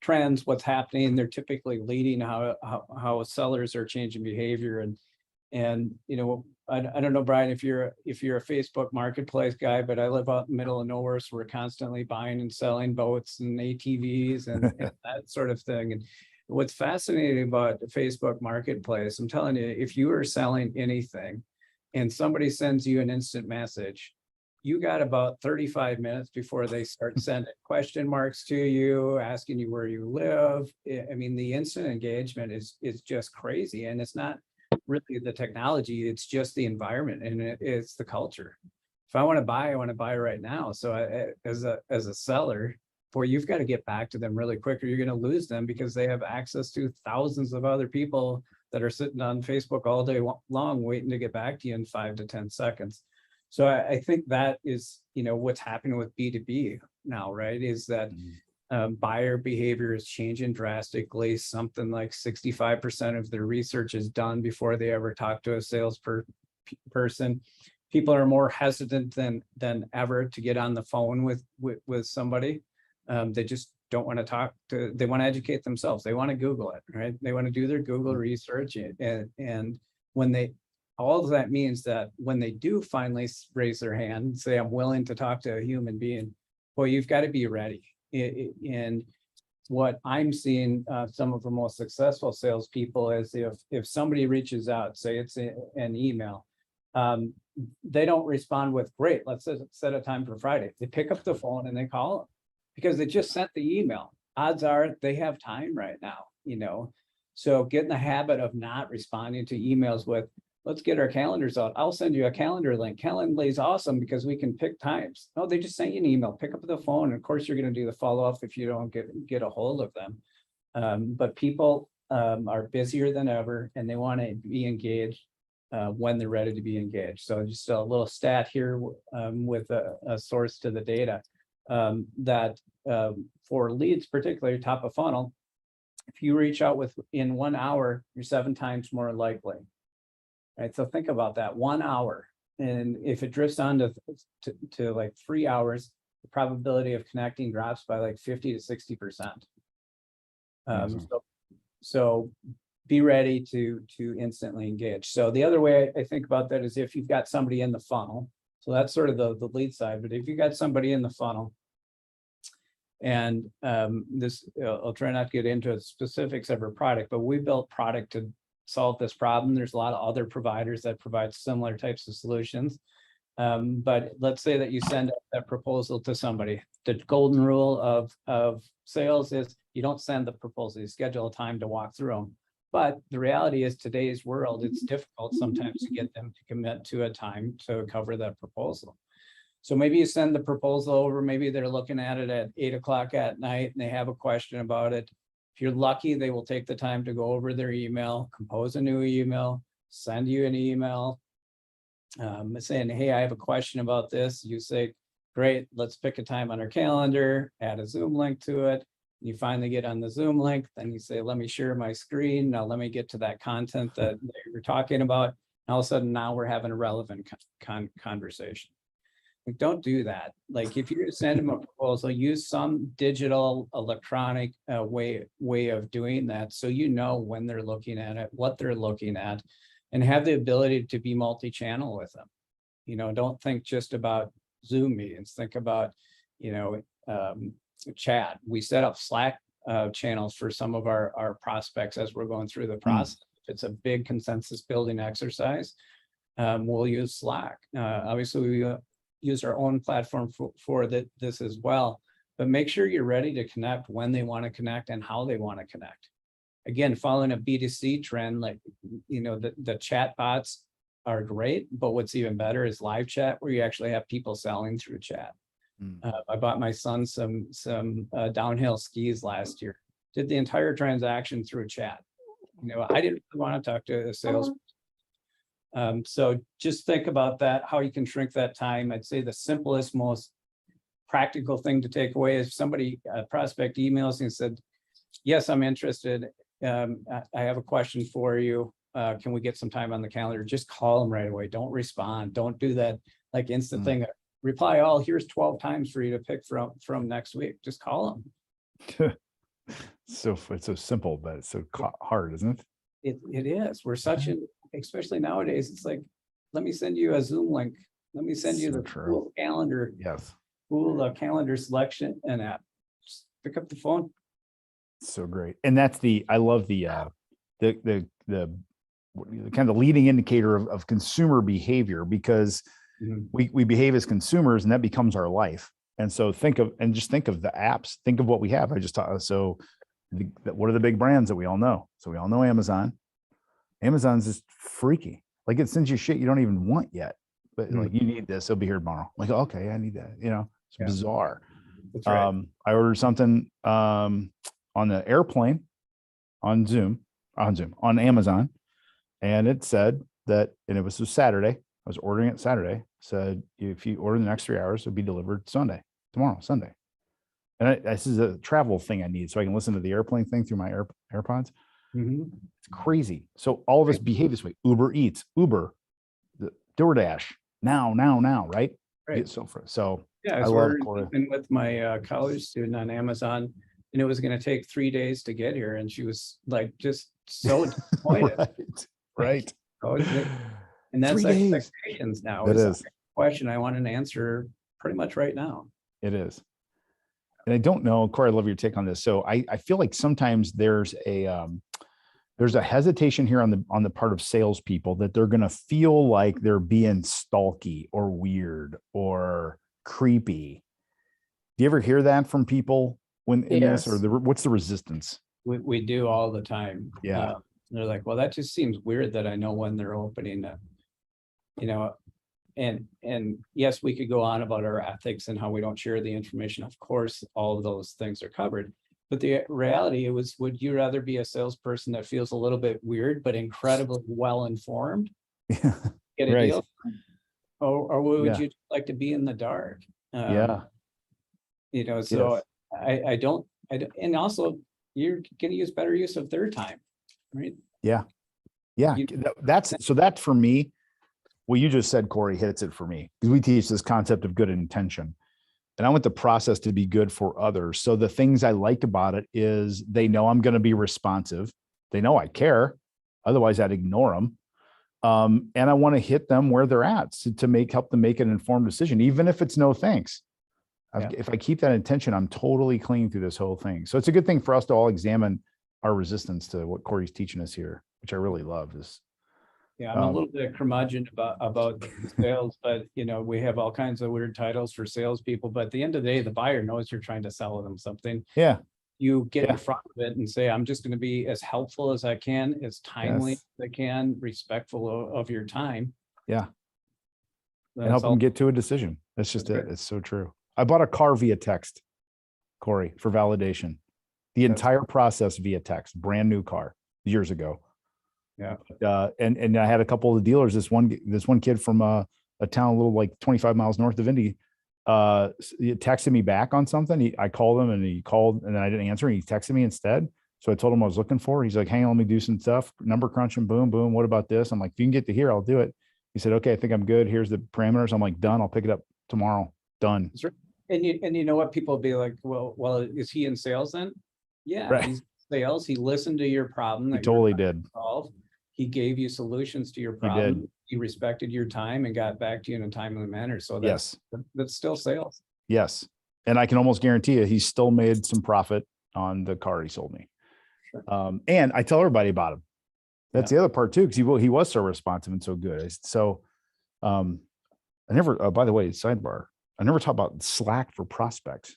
trends, what's happening. They're typically leading how sellers are changing behavior. And I don't know, Brian, if you're a Facebook marketplace guy, but I live out in the middle of nowhere, so we're constantly buying and selling boats and ATVs and that sort of thing. And what's fascinating about the Facebook marketplace, I'm telling you, if you are selling anything and somebody sends you an instant message, you got about 35 minutes before they start sending question marks to you, asking you where you live. I mean, the instant engagement is just crazy. And it's not really the technology, it's just the environment, and it's the culture. If I want to buy, I want to buy right now. So as a seller, boy, you've got to get back to them really quick or you're going to lose them, because they have access to thousands of other people that are sitting on Facebook all day long waiting to get back to you in 5 to 10 seconds. So I think that is, what's happening with B2B now, right? Is that buyer behavior is changing drastically. Something like 65% of their research is done before they ever talk to a salesperson. People are more hesitant than ever to get on the phone with somebody. They just don't want to talk to, they want to educate themselves. They want to Google it, right? They want to do their Google research. And when all of that means that when they do finally raise their hand and say, I'm willing to talk to a human being, well, you've got to be ready. And what I'm seeing, some of the most successful salespeople is if somebody reaches out, say it's an email, they don't respond with, great, let's set a time for Friday. They pick up the phone and they call them because they just sent the email. Odds are they have time right now, So get in the habit of not responding to emails with, let's get our calendars out. I'll send you a calendar link. Calendly is awesome because we can pick times. No, they just sent you an email. Pick up the phone. And of course, you're going to do the follow-up if you don't get a hold of them. But people are busier than ever, and they want to be engaged when they're ready to be engaged. So just a little stat here with a source to the data that for leads, particularly top of funnel, if you reach out in 1 hour, you're 7 times more likely. Right, so think about that, 1 hour, and if it drifts on to like 3 hours, the probability of connecting drops by like 50 to 60%. So be ready to instantly engage. So the other way I think about that is if you've got somebody in the funnel. So that's sort of the lead side. But if you got somebody in the funnel, and this, I'll try not to get into specifics of our product, but we built product to solve this problem. There's a lot of other providers that provide similar types of solutions. But let's say that you send that proposal to somebody. The golden rule of sales is you don't send the proposal, you schedule a time to walk through them. But the reality is today's world, it's difficult sometimes to get them to commit to a time to cover that proposal. So maybe you send the proposal over, maybe they're looking at it at 8 o'clock at night and they have a question about it. If you're lucky, they will take the time to go over their email, compose a new email, send you an email saying, hey, I have a question about this. You say, great, let's pick a time on our calendar, add a Zoom link to it. You finally get on the Zoom link, then you say, let me share my screen. Now let me get to that content that you're talking about. And all of a sudden now we're having a relevant conversation. Like, don't do that. Like, if you're send them a proposal, use some digital electronic way of doing that. So, you know, when they're looking at it, what they're looking at, and have the ability to be multi-channel with them. You know, don't think just about Zoom meetings, think about, you know, chat. We set up Slack channels for some of our prospects as we're going through the process. It's a big consensus building exercise. We'll use Slack. Obviously, we use our own platform for this as well, but make sure you're ready to connect when they want to connect and how they want to connect. Again, following a B2C trend, like, you know, the chat bots are great, but what's even better is live chat, where you actually have people selling through chat. I bought my son some downhill skis last year, did the entire transaction through chat. You know, I didn't want to talk to a sales. So just think about that, how you can shrink that time. I'd say the simplest, most practical thing to take away is somebody, a prospect emails and said, yes, I'm interested. I have a question for you. Can we get some time on the calendar? Just call them right away. Don't respond. Don't do that like instant thing. Reply all, here's 12 times for you to pick from next week. Just call them. So it's so simple, but it's so hard, isn't it? It is. We're such an, especially nowadays, it's like, let me send you a Zoom link. Let me send you So the true. cool calendar, Yes. cool calendar selection and app. Just pick up the phone. So great. And that's I love the kind of leading indicator of consumer behavior, because we behave as consumers and that becomes our life. And so just think of the apps, think of what we have. I just taught, so what are the big brands that we all know? So we all know Amazon. Amazon's just freaky. Like, it sends you shit you don't even want yet, but like, you need this, it'll be here tomorrow. Like, okay, I need that. You know, it's bizarre. That's right. I ordered something on the airplane on Amazon, and it said that, and it was a Saturday. I was ordering it Saturday. Said, if you order in the next 3 hours, it'll be delivered tomorrow, Sunday. And this is a travel thing I need, so I can listen to the airplane thing through my AirPods. It's crazy. So all of us behave this way. Uber Eats, Uber, the DoorDash, now, right? Right. So Yeah, I was ordering with my college student on Amazon, and it was going to take 3 days to get here, and she was like, just so disappointed. Right. And that's 3 days. Expectations now. It is a question I want an answer pretty much right now. It is. And I don't know, Corey, I love your take on this. So I feel like sometimes there's a hesitation here on the part of salespeople that they're going to feel like they're being stalky or weird or creepy. Do you ever hear that from people when in this, or what's the resistance? We do all the time. Yeah. They're like, well, that just seems weird that I know when they're opening it. You know, and yes, we could go on about our ethics and how we don't share the information. Of course, all of those things are covered. But the reality was, would you rather be a salesperson that feels a little bit weird, but incredibly well-informed? Get a deal? Or would you like to be in the dark? You know, so I don't, and also you're going to use better use of their time, right? Yeah. That's for me. What you just said, Corey, hits it for me, because we teach this concept of good intention. And I want the process to be good for others. So the things I like about it is they know I'm going to be responsive. They know I care. Otherwise, I'd ignore them. And I want to hit them where they're at to help them make an informed decision, even if it's no thanks. If I keep that intention, I'm totally clean through this whole thing. So it's a good thing for us to all examine our resistance to what Corey's teaching us here, which I really love. I'm a little bit curmudgeon about sales, but you know, we have all kinds of weird titles for salespeople. But at the end of the day, the buyer knows you're trying to sell them something. Yeah. You get in front of it and say, I'm just going to be as helpful as I can, as timely as I can, respectful of your time. Yeah. And help them get to a decision. That's just it. It's so true. I bought a car via text, Corey, for validation. The entire process via text, brand new car years ago. Yeah. And I had a couple of dealers. This one kid from a town a little like 25 miles north of Indy he texted me back on something. I called him and he called and then I didn't answer and he texted me instead. So I told him what I was looking for. He's like, hang on, let me do some stuff. Number crunching, boom, boom. What about this? I'm like, if you can get to here, I'll do it. He said, okay, I think I'm good. Here's the parameters. I'm like, done. I'll pick it up tomorrow. Done. That's right. And you know what, people be like, well, is he in sales then? Yeah, Right. he's in sales. He listened to your problem. He that you're totally trying to did. solve. He gave you solutions to your He did. problem. He respected your time and got back to you in a timely manner. So that's still sales. Yes. And I can almost guarantee you, he still made some profit on the car he sold me. Sure. And I tell everybody about him. That's the other part too, because he was so responsive and so good. So I never, by the way, sidebar, I never talk about Slack for prospects.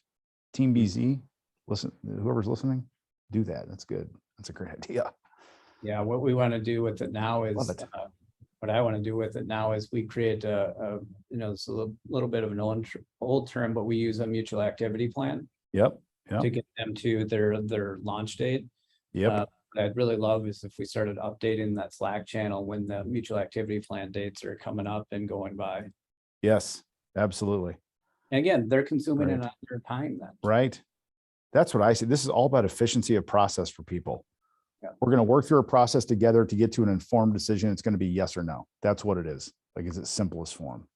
Team BZ, listen, whoever's listening, do that. That's good. That's a great idea. Yeah, what we want to do with it now is, what I want to do with it now is we create it's a little bit of an old term, but we use a mutual activity plan. Yep. To get them to their launch date. Yep. What I'd really love is if we started updating that Slack channel when the mutual activity plan dates are coming up and going by. Yes, absolutely. And again, they're consuming it on their time then. Right. That's what I say. This is all about efficiency of process for people. Yeah. We're going to work through a process together to get to an informed decision. It's going to be yes or no. That's what it is. Like it's its simplest form.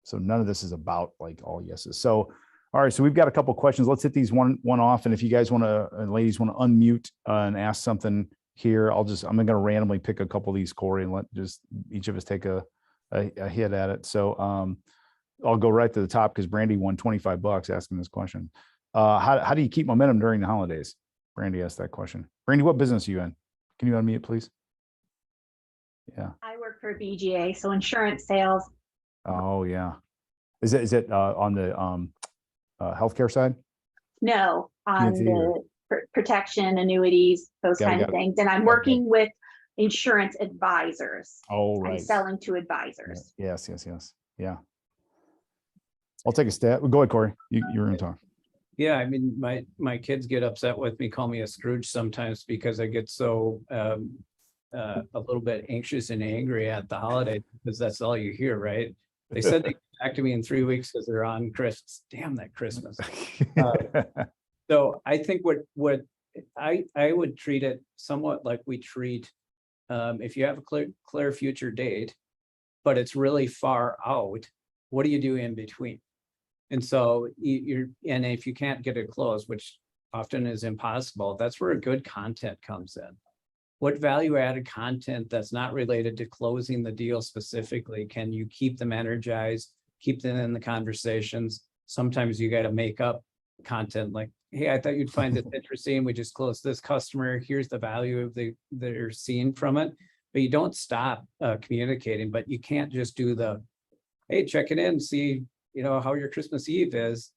So none of this is about like all yeses. So, all right. So we've got a couple of questions. Let's hit these one off. And if you guys want to, ladies want to unmute and ask something here, I'm going to randomly pick a couple of these, Corey, and let just each of us take a hit at it. So I'll go right to the top because Brandy won $25 asking this question. How do you keep momentum during the holidays? Brandy asked that question. Brandy, what business are you in? Can you unmute, please? Yeah. I work for BGA, so insurance sales. Oh yeah. Is it on the healthcare side? No, on P&C the protection, annuities, those kind of things. And I'm working with insurance advisors. Oh, right. I'm selling to advisors. Yes. Yeah. I'll take a stab. Go ahead, Corey. You were going to talk. Yeah, I mean, my kids get upset with me, call me a Scrooge sometimes because I get so a little bit anxious and angry at the holiday because that's all you hear, right? They said they get back to me in 3 weeks because they're on Christmas. Damn that Christmas. So I think what I would treat it somewhat like we treat if you have a clear future date, but it's really far out. What do you do in between? And so and if you can't get it closed, which often is impossible, that's where good content comes in. What value added content that's not related to closing the deal specifically, can you keep them energized, keep them in the conversations? Sometimes you got to make up content like, hey, I thought you'd find this interesting. We just closed this customer. Here's the value of they're seeing from it. But you don't stop communicating, but you can't just do the, hey, check it in, see how your Christmas Eve is.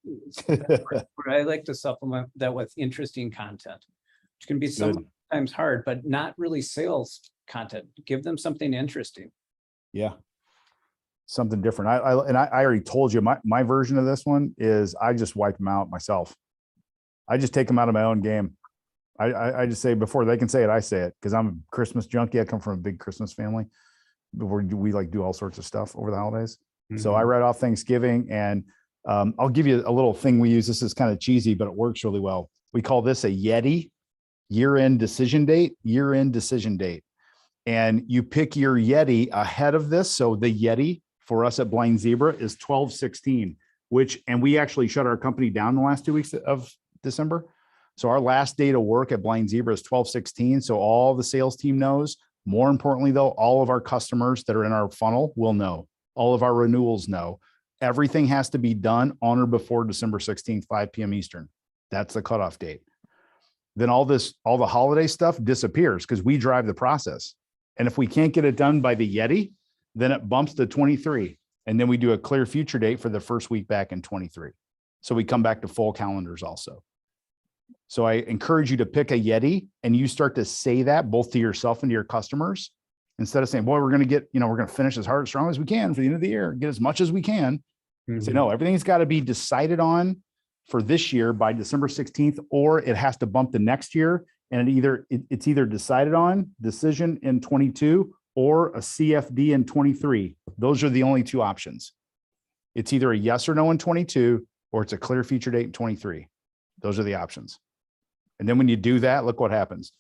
I like to supplement that with interesting content, which can be sometimes hard, but not really sales content. Give them something interesting. Yeah. Something different. I already told you my version of this one is I just wipe them out myself. I just take them out of my own game. I just say before they can say it, I say it because I'm a Christmas junkie. I come from a big Christmas family where we like do all sorts of stuff over the holidays. So I write off Thanksgiving and I'll give you a little thing we use. This is kind of cheesy, but it works really well. We call this a Yeti, year-end decision date. And you pick your Yeti ahead of this. So the Yeti for us at Blind Zebra is 12/16, and we actually shut our company down the last 2 weeks of December. So our last day to work at Blind Zebra is 12/16. So all the sales team knows. More importantly, though, all of our customers that are in our funnel will know. All of our renewals know. Everything has to be done on or before December 16th, 5 p.m. Eastern. That's the cutoff date. Then all the holiday stuff disappears because we drive the process. And if we can't get it done by the Yeti, then it bumps to 23. And then we do a clear future date for the first week back in 23. So we come back to full calendars also. So I encourage you to pick a Yeti and you start to say that both to yourself and to your customers. Instead of saying, boy, we're going to get, we're going to finish as hard, as strong as we can for the end of the year, get as much as we can. Say, no, everything's got to be decided on for this year by December 16th, or it has to bump the next year. And it's either decided on decision in 22 or a CFD in 23. Those are the only two options. It's either a yes or no in 22, or it's a clear future date in 23. Those are the options. And then when you do that, look what happens.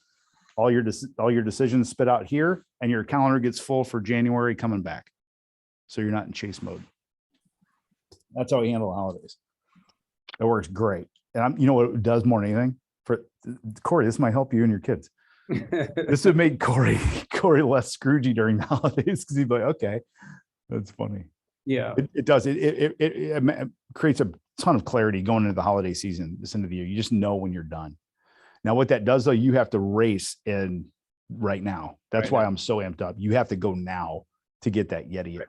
All your decisions spit out here, and your calendar gets full for January coming back. So you're not in chase mode. That's how we handle the holidays. It works great. And you know what it does more than anything? For Corey, this might help you and your kids. This would make Corey less Scroogey during the holidays, because he'd be like, okay, that's funny. Yeah. It does. It creates a ton of clarity going into the holiday season, this end of the year. You just know when you're done. Now, what that does, though, you have to race in right now. That's Right why now. I'm so amped up. You have to go now to get that Yeti.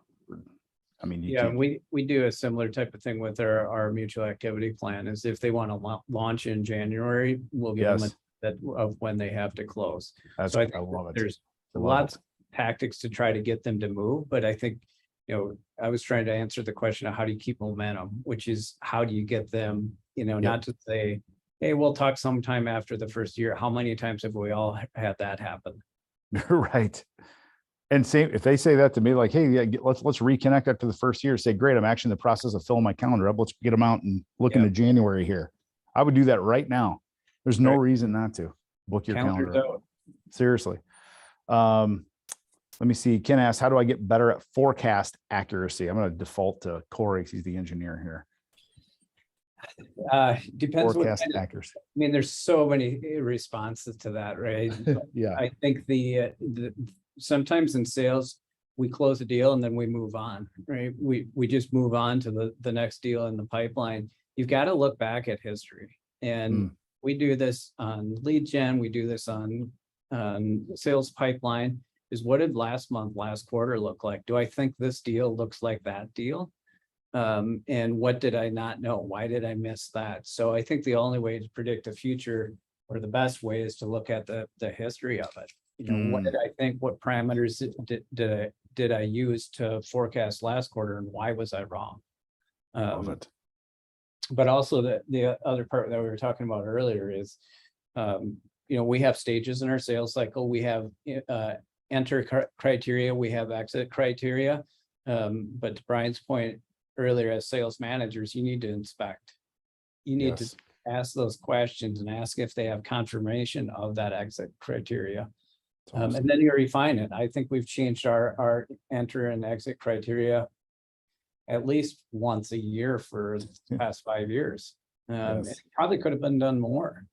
I mean, you Yeah, can't- we do a similar type of thing with our mutual activity plan, is if they want to launch in January, we'll give them Yes. that of when they have to close. that's, So I I think love it. there's I love lots it. of tactics to try to get them to move, but I think, I was trying to answer the question of how do you keep momentum, which is how do you get them, not to say, hey, we'll talk sometime after the first year. How many times have we all had that happen? Right. And same, if they say that to me, like, hey, yeah, let's reconnect after the first year, say, great, I'm actually in the process of filling my calendar up. Let's get them out and look into January here. I would do that right now. There's no reason not to book your Calendar's calendar. out. Seriously. Let me see. Ken asks, how do I get better at forecast accuracy? I'm going to default to Corey, 'cause he's the engineer here. Depends what Forecast kind of, accuracy. I mean, there's so many responses to that, right? Yeah. I think the sometimes in sales, we close a deal and then we move on, right? We just move on to the next deal in the pipeline. You've got to look back at history. And we do this on lead gen, we do this on sales pipeline, is what did last quarter look like? Do I think this deal looks like that deal? And what did I not know? Why did I miss that? So I think the only way to predict the future, or the best way, is to look at the history of it. What did I think? What parameters did I use to forecast last quarter, and why was I wrong? Love it. But also the other part that we were talking about earlier is, we have stages in our sales cycle. We have enter criteria, we have exit criteria. But to Brian's point earlier, as sales managers, you need to inspect. You need to ask those questions and ask if they have confirmation of that exit criteria. Awesome. And then you refine it. I think we've changed our enter and exit criteria at least once a year for the past 5 years. It probably could have been done more.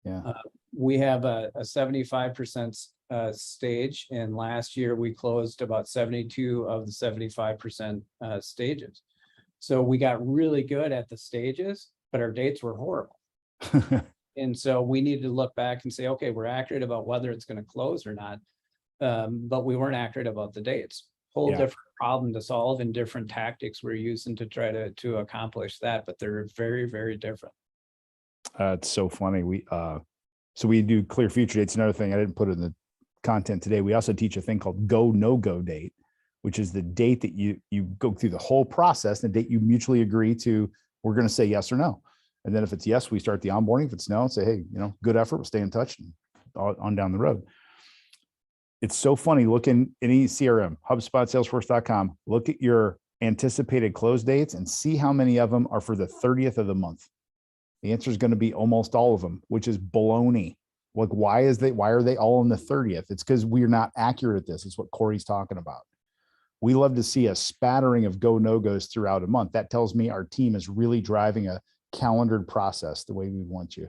Yeah. We have a 75% stage, and last year we closed about 72 of the 75% stages. So we got really good at the stages, but our dates were horrible. And so we needed to look back and say, okay, we're accurate about whether it's going to close or not, but we weren't accurate about the dates. Whole different problem to solve, and different tactics we're using to try to accomplish that, but they're very, very different. It's so funny. So we do clear future dates. Another thing I didn't put in the content today. We also teach a thing called go, no go date, which is the date that you go through the whole process, the date you mutually agree to, we're going to say yes or no. And then if it's yes, we start the onboarding. If it's no, say, hey, good effort, we'll stay in touch and on down the road. It's so funny. Look in any CRM, HubSpot, Salesforce.com, look at your anticipated close dates and see how many of them are for the 30th of the month. The answer is going to be almost all of them, which is baloney. Like, why are they all on the 30th? It's because we're not accurate at this. It's what Corey's talking about. We love to see a spattering of go, no goes throughout a month. That tells me our team is really driving a calendared process the way we want you.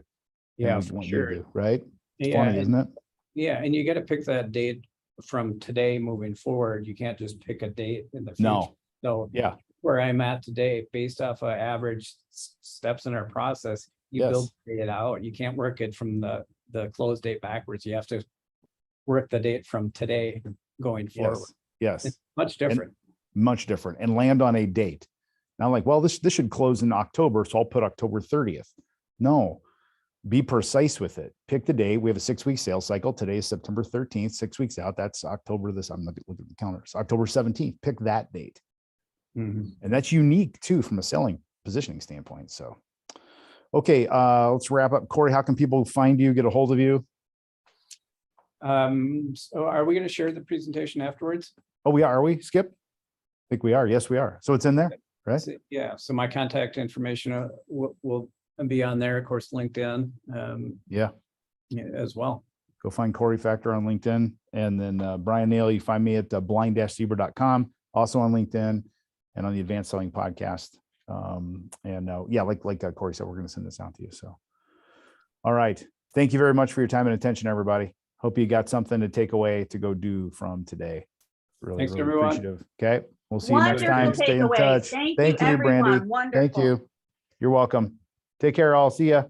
Yeah, for sure. To, right? It's Yeah, funny, isn't it? Yeah, and you got to pick that date from today moving forward. You can't just pick a date in the future. No. So Yeah. where I'm at today, based off of average steps in our process, you build it out. You can't work it from the close date backwards. You have to work the date from today going forward. Yes. It's much different. Much different, and land on a date. Not like, well, this should close in October, so I'll put October 30th. No, be precise with it. Pick the day. We have a 6-week sales cycle. Today is September 13th, 6 weeks out. That's October this. I'm looking at the calendar. It's October 17th. Pick that date. And that's unique too, from a selling positioning standpoint. So, okay, let's wrap up. Corey, how can people find you, get a hold of you? So are we going to share the presentation afterwards? Oh, we are we, Skip? I think we are. Yes, we are. So it's in there? right? Yeah, so my contact information will be on there, of course, LinkedIn Yeah. as well. Go find Corey Factor on LinkedIn. And then Brian Neal, you find me at blind-zebra.com, also on LinkedIn and on the Advanced Selling Podcast. Yeah, like Corey said, we're going to send this out to you. So, all right. Thank you very much for your time and attention, everybody. Hope you got something to take away to go do from today. Really, Thanks, really everyone. appreciative. Okay. We'll see you next Wonderful time. Stay in takeaways. touch. Thank you, Brandy. everyone. Wonderful. Thank you. You're welcome. Take care, all. See ya.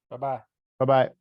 Bye-bye. Bye-bye.